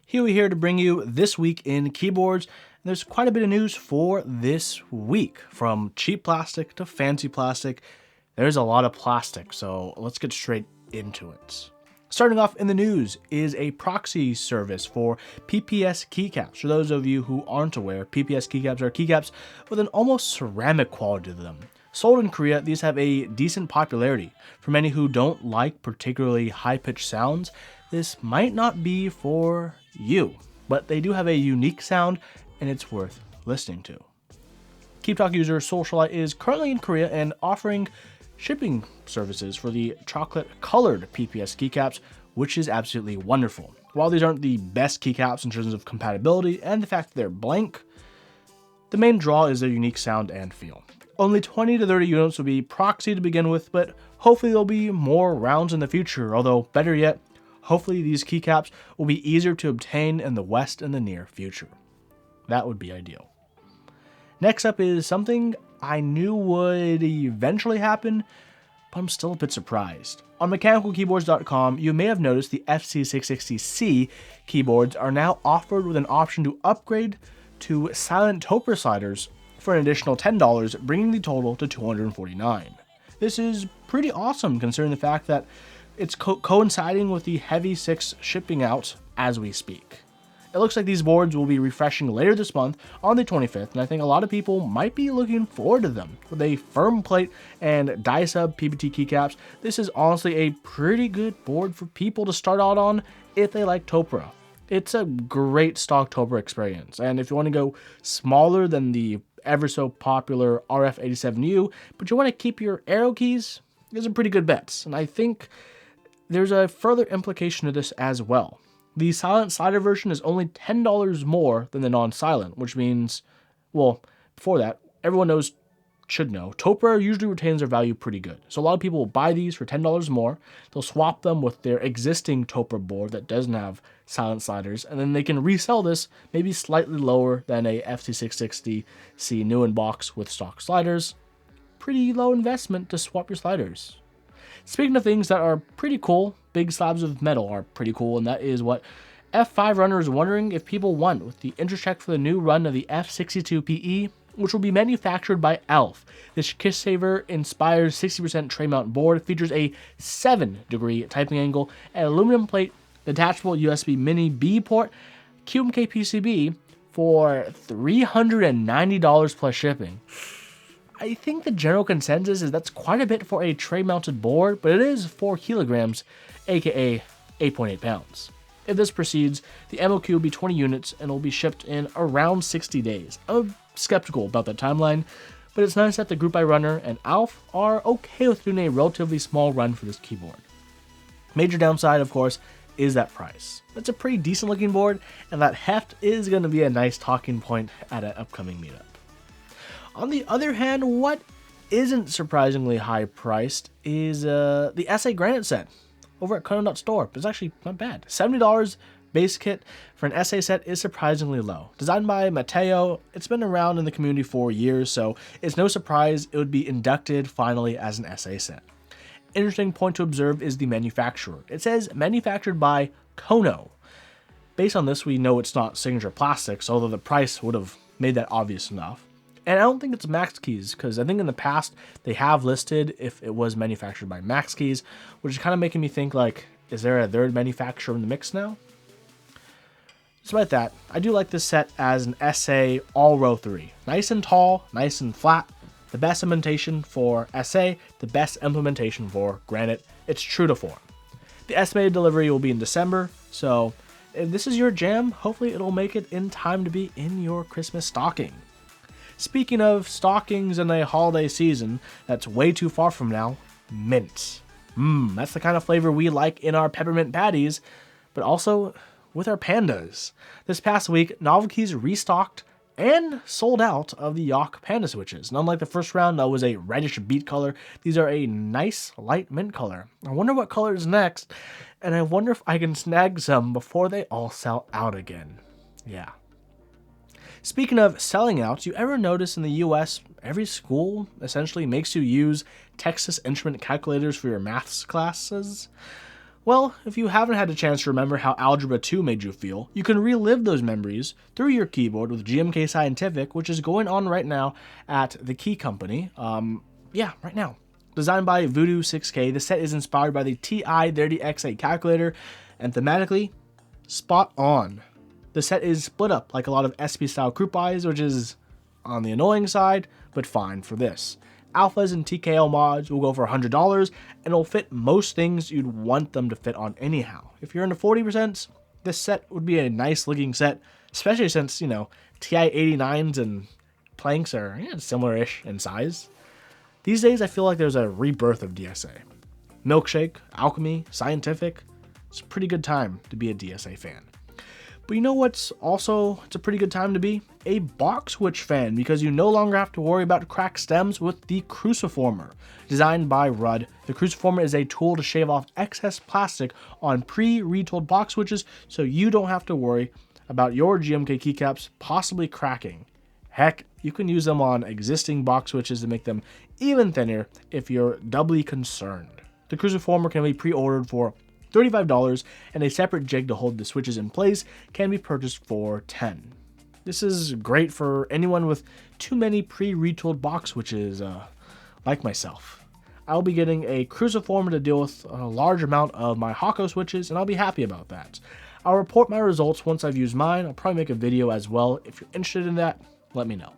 Huey here to bring you This Week in Keyboards. And there's quite a bit of news for this week, from cheap plastic to fancy plastic. There's a lot of plastic, so let's get straight into it. Starting off in the news is a proxy service for PPS Keycaps. For those of you who aren't aware, PPS Keycaps are keycaps with an almost ceramic quality to them. Sold in Korea, these have a decent popularity. For many who don't like particularly high-pitched sounds, this might not be for you, but they do have a unique sound and it's worth listening to. KeepTalk user Socialite is currently in Korea and offering shipping services for the chocolate-colored PPS keycaps, which is absolutely wonderful. While these aren't the best keycaps in terms of compatibility and the fact that they're blank, the main draw is their unique sound and feel. Only 20 to 30 units will be Proxy to begin with, but hopefully there'll be more rounds in the future, although better yet, hopefully these keycaps will be easier to obtain in the West in the near future. That would be ideal. Next up is something I knew would eventually happen, but I'm still a bit surprised. On mechanicalkeyboards.com, you may have noticed the FC660C keyboards are now offered with an option to upgrade to silent topre sliders for an additional $10, bringing the total to $249. This is pretty awesome considering the fact that it's coinciding with the Heavy 6 shipping out as we speak. It looks like these boards will be refreshing later this month on the 25th, and I think a lot of people might be looking forward to them. With a firm plate and die-sub PBT keycaps, this is honestly a pretty good board for people to start out on if they like topre. It's a great stock topre experience, and if you want to go smaller than the ever so popular RF87U, but you want to keep your arrow keys, these are pretty good bets. And I think there's a further implication to this as well. The silent slider version is only $10 more than the non-silent, which means, well, before that, everyone should know, topre usually retains their value pretty good. So a lot of people will buy these for $10 more. They'll swap them with their existing topre board that doesn't have silent sliders, and then they can resell this maybe slightly lower than a FC660C new in box with stock sliders. Pretty low investment to swap your sliders. Speaking of things that are pretty cool, big slabs of metal are pretty cool, and that is what F5 Runner is wondering if people want with the interest check for the new run of the F62-PE, which will be manufactured by ELF. This Kiss Saver inspired 60% tray mount board features a 7-degree typing angle, an aluminum plate, detachable USB mini B port, GMK PCB for $390 plus shipping. I think the general consensus is that's quite a bit for a tray-mounted board, but it is 4 kilograms, aka 8.8 pounds. If this proceeds, the MOQ will be 20 units and will be shipped in around 60 days. I'm skeptical about that timeline, but it's nice that the Group by Runner and ALF are okay with doing a relatively small run for this keyboard. Major downside, of course, is that price. That's a pretty decent looking board, and that heft is going to be a nice talking point at an upcoming meetup. On the other hand, what isn't surprisingly high priced is the SA Granite set over at Kona.store, but it's actually not bad. $70 base kit for an SA set is surprisingly low. Designed by Mateo, it's been around in the community for years, so it's no surprise it would be inducted finally as an SA set. Interesting point to observe is the manufacturer. It says manufactured by Kono. Based on this, we know it's not Signature Plastics, although the price would have made that obvious enough. And I don't think it's Max Keys, because I think in the past they have listed if it was manufactured by Max Keys, which is kind of making me think, like, is there a third manufacturer in the mix now? Despite that, I do like this set as an SA all row 3. Nice and tall, nice and flat. The best implementation for SA, the best implementation for Granite. It's true to form. The estimated delivery will be in December, so if this is your jam, hopefully it'll make it in time to be in your Christmas stocking. Speaking of stockings in a holiday season that's way too far from now, mint. That's the kind of flavor we like in our peppermint patties, but also with our pandas. This past week, Novelkeys restocked and sold out of the YOK Panda switches. And unlike the first round that was a reddish beet color, these are a nice light mint color. I wonder what color is next, and I wonder if I can snag some before they all sell out again. Yeah. Speaking of selling out, you ever notice in the US, every school essentially makes you use Texas Instrument calculators for your maths classes? Well, if you haven't had a chance to remember how Algebra 2 made you feel, you can relive those memories through your keyboard with GMK Scientific, which is going on right now at the Key Company. Right now. Designed by Voodoo 6K, the set is inspired by the TI-30XA calculator, and thematically, spot on. The set is split up like a lot of SP-style croupies, which is on the annoying side, but fine for this. Alphas and TKL mods will go for $100, and it'll fit most things you'd want them to fit on anyhow. If you're into 40%, this set would be a nice looking set, especially since, TI-89s and planks are similar-ish in size. These days, I feel like there's a rebirth of DSA. Milkshake, Alchemy, Scientific, it's a pretty good time to be a DSA fan. But you know what's also, it's a pretty good time to be? A box switch fan, because you no longer have to worry about cracked stems with the Cruciformer. Designed by Rudd, the Cruciformer is a tool to shave off excess plastic on pre-retooled box switches, so you don't have to worry about your GMK keycaps possibly cracking. Heck, you can use them on existing box switches to make them even thinner if you're doubly concerned. The Cruciformer can be pre-ordered for $35, and a separate jig to hold the switches in place can be purchased for $10. This is great for anyone with too many pre-retooled box switches, like myself. I'll be getting a Cruciformer to deal with a large amount of my Hako switches, and I'll be happy about that. I'll report my results once I've used mine. I'll probably make a video as well. If you're interested in that, let me know.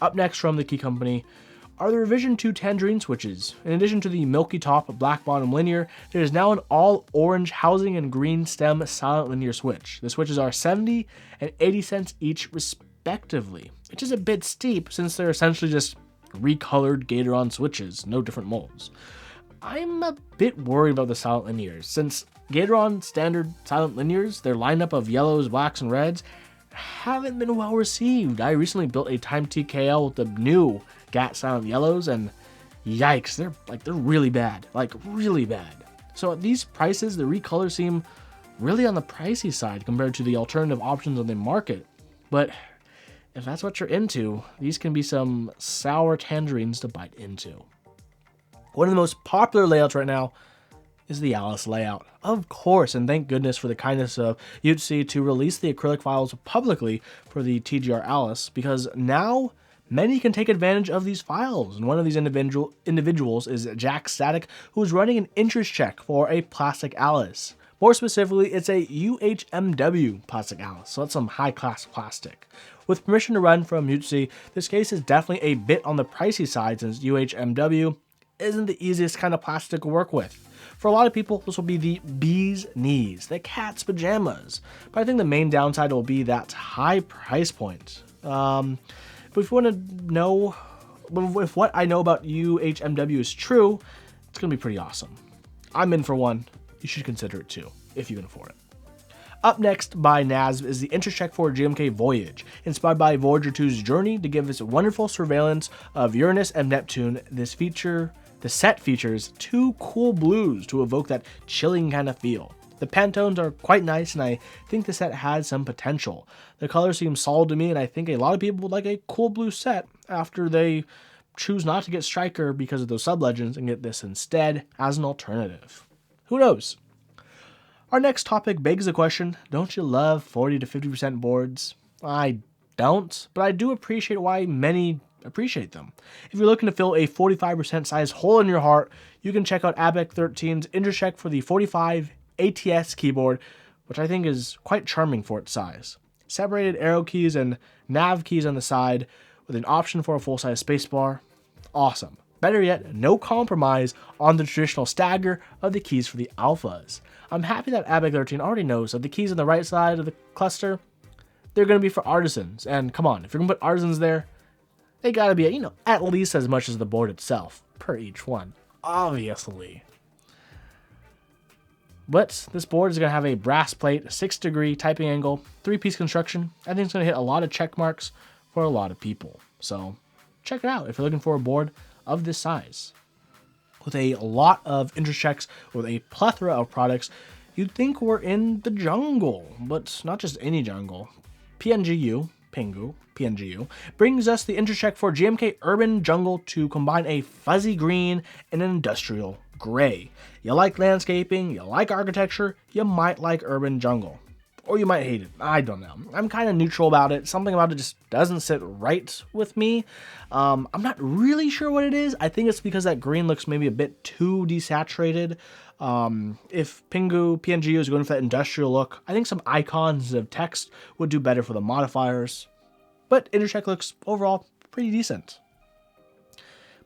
Up next from the Key Company are the revision to Tangerine Switches. In addition to the milky top, black bottom linear, there is now an all-orange housing and green stem silent linear switch. The switches are 70 and 80 cents each respectively, which is a bit steep since they're essentially just recolored Gatoron switches, no different molds. I'm a bit worried about the silent linears, since Gatoron standard silent linears, their lineup of yellows, blacks, and reds, haven't been well received. I recently built a Time TKL with the new GAT silent yellows, and yikes, they're really bad, really bad. So at these prices, the recolors seem really on the pricey side compared to the alternative options on the market. But if that's what you're into, these can be some sour tangerines to bite into. One of the most popular layouts right now is the Alice layout. Of course, and thank goodness for the kindness of UTC to release the acrylic files publicly for the TGR Alice, because now many can take advantage of these files, and one of these individuals is Jack Static, who is running an interest check for a plastic Alice. More specifically, it's a UHMW plastic Alice, so that's some high-class plastic. With permission to run from UTC, this case is definitely a bit on the pricey side, since UHMW isn't the easiest kind of plastic to work with. For a lot of people, this will be the bee's knees, the cat's pajamas. But I think the main downside will be that high price point. But if you want to know, if what I know about UHMW is true, it's going to be pretty awesome. I'm in for one. You should consider it too, if you can afford it. Up next by NASB is the interest check for GMK Voyage, inspired by Voyager 2's journey to give us wonderful surveillance of Uranus and Neptune. The set features two cool blues to evoke that chilling kind of feel. The Pantones are quite nice, and I think the set has some potential. The colors seem solid to me, and I think a lot of people would like a cool blue set after they choose not to get Striker because of those sub-legends and get this instead as an alternative. Who knows? Our next topic begs the question, don't you love 40 to 50% boards? I don't, but I do appreciate why many appreciate them. If you're looking to fill a 45% size hole in your heart, you can check out Abuk 13's interest check for the 45 ATS keyboard, which I think is quite charming for its size. Separated arrow keys and nav keys on the side with an option for a full-size spacebar. Awesome. Better yet, no compromise on the traditional stagger of the keys for the alphas. I'm happy that Abuk 13 already knows that the keys on the right side of the cluster, they're going to be for artisans. And come on, if you're going to put artisans there, they got to be, at least as much as the board itself, per each one, obviously. But this board is going to have a brass plate, a 6-degree typing angle, 3-piece construction. I think it's going to hit a lot of check marks for a lot of people. So check it out if you're looking for a board of this size. With a lot of interest checks, with a plethora of products, you'd think we're in the jungle, but not just any jungle. PNGU brings us the interest check for GMK Urban Jungle to combine a fuzzy green and an industrial gray. You like landscaping, you like architecture, you might like Urban Jungle. Or you might hate it. I don't know. I'm kind of neutral about it. Something about it just doesn't sit right with me. I'm not really sure what it is. I think it's because that green looks maybe a bit too desaturated. If PNG is going for that industrial look, I think some icons of text would do better for the modifiers. But Intercheck looks overall pretty decent.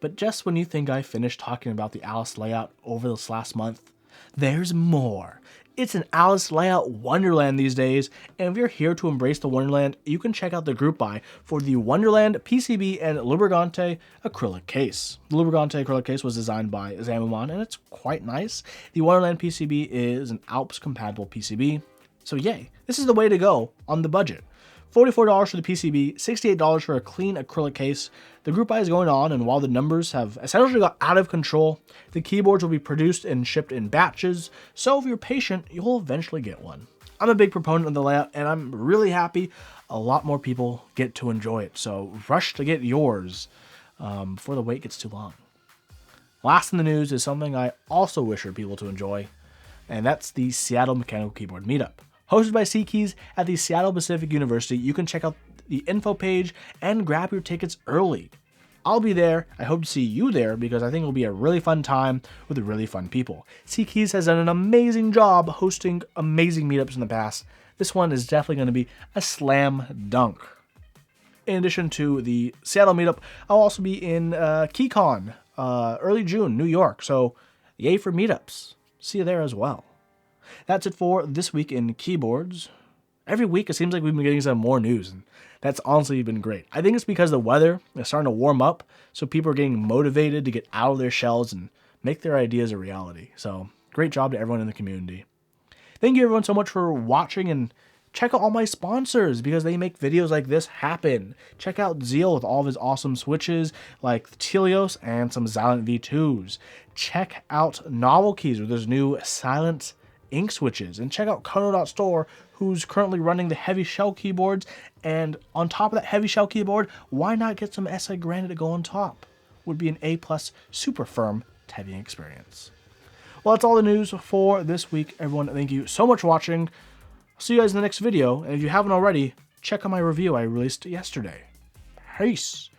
But just when you think I finished talking about the Alice layout over this last month, there's more. It's an Alice layout wonderland these days, and if you're here to embrace the wonderland, you can check out the group buy for the Wonderland PCB and Lubrigante acrylic case. The Lubrigante acrylic case was designed by Zamumon, and it's quite nice. The Wonderland PCB is an Alps compatible PCB, so yay, this is the way to go on the budget. $44 for the PCB, $68 for a clean acrylic case. The group buy is going on, and while the numbers have essentially got out of control, the keyboards will be produced and shipped in batches, so if you're patient, you'll eventually get one. I'm a big proponent of the layout, and I'm really happy a lot more people get to enjoy it, so rush to get yours before the wait gets too long. Last in the news is something I also wish for people to enjoy, and that's the Seattle Mechanical Keyboard Meetup. Hosted by C-Keys at the Seattle Pacific University, you can check out the info page and grab your tickets early. I'll be there. I hope to see you there because I think it'll be a really fun time with really fun people. C-Keys has done an amazing job hosting amazing meetups in the past. This one is definitely going to be a slam dunk. In addition to the Seattle meetup, I'll also be in KeyCon early June, New York. So yay for meetups. See you there as well. That's it for this week in keyboards. Every week it seems like we've been getting some more news, and that's honestly been great. I think it's because the weather is starting to warm up, so people are getting motivated to get out of their shells and make their ideas a reality. So great job to everyone in the community. Thank you everyone so much for watching, and check out all my sponsors because they make videos like this happen. Check out Zeal with all of his awesome switches like the Telios and some Xylent V2s. Check out Novel Keys with his new Silent ink switches, and check out Kono.store, who's currently running the heavy shell keyboards, and on top of that heavy shell keyboard, why not get some SI Granite to go on top? Would be an A+ super firm typing experience. Well, that's all the news for this week, everyone. Thank you so much for watching. See you guys in the next video, and if you haven't already, check out my review I released yesterday. Peace.